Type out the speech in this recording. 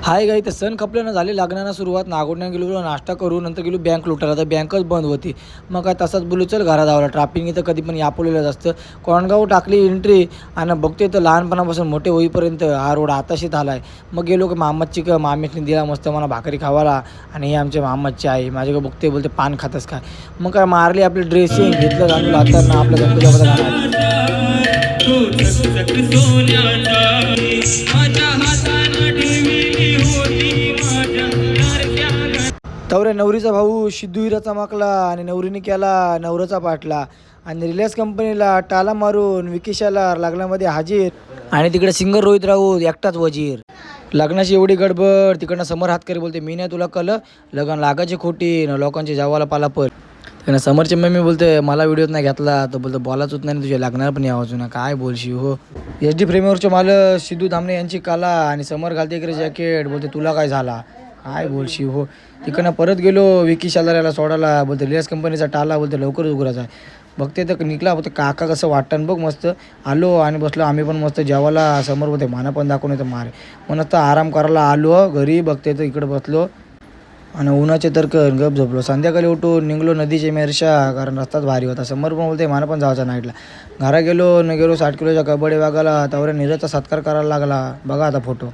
हाय गाई, तर सण खपल्यानं झाले लग्नाला सुरुवात. नागोडण्यानं गेलो नाश्ता करू, नंतर गेलो बँक लुटायला. तर बँकच बंद होती. मग काय तसाच बोलू चल घरात जावला. ट्रॅफिक इथं कधी पण यापवलेलंच असतं. कोंडगाव टाकली एंट्री आणि बघते तर लहानपणापासून मोठे होईपर्यंत हा रोड आताशीत आला आहे. मग गेलो की मामीसनी दिला मस्त मला भाकरी खावाला. आणि हे आमच्या मामाची आई माझ्याकडे बघते बोलते पान खातस काय. मग काय मारली आपली ड्रेसिंग घेतलं गाणून हातांना आपल्या गणपती बाबाचं तवऱ्या नवरीचा भाऊ सिद्धू हिरा चमकला आणि नवरीने केला नवऱ्याचा पाटला. आणि रिलायन्स कंपनीला टाला मारून विकिशाला लग्नामध्ये हाजीर. आणि तिकडे सिंगर रोहित राऊत एकटाच वजीर. लग्नाची एवढी गडबड तिकडनं समोर हातकरी बोलते मी नाही तुला कल लग्न लागायची खोटी न लोकांची जावाला पालापल. त्यानं समोरची मम्मी बोलते मला व्हिडिओत नाही घेतला तर बोलतो बोलाच होत नाही तुझ्या लग्नाला पण यावं ना काय बोलशी हो. HD फ्रेमवरचे मालक सिद्धू धामणे यांची काला आणि समोर घालते इकडे जॅकेट बोलते तुला काय झाला काय बोलशी हो. तिकडनं परत गेलो विकी शेजाऱ्याला सोडायला बोलते रिलायन्स कंपनीचा टाला बोलते लवकरच उघडायचा आहे. बघते तर निघला बोलते काका कसं वाटतं बघ मस्त. आलो आणि बसलो आम्ही पण मस्त जेवायला समोर बोलते माना पण दाखवून येतं मारे मग नसतं आराम करायला आलो घरी. बघते तर इकडं बसलो आणि उन्हाचे तर गप झोपलो. संध्याकाळी उठून निघलो नदीचे मेरशा कारण रस्ताच भारी होता. समोर पण बोलते मला पण जायचं नाईटला. घरा गेलो 60 किलोच्या कबड्डी वागायला तवऱ्या नीरजचा सत्कार करायला लागला. बघा आता फोटो.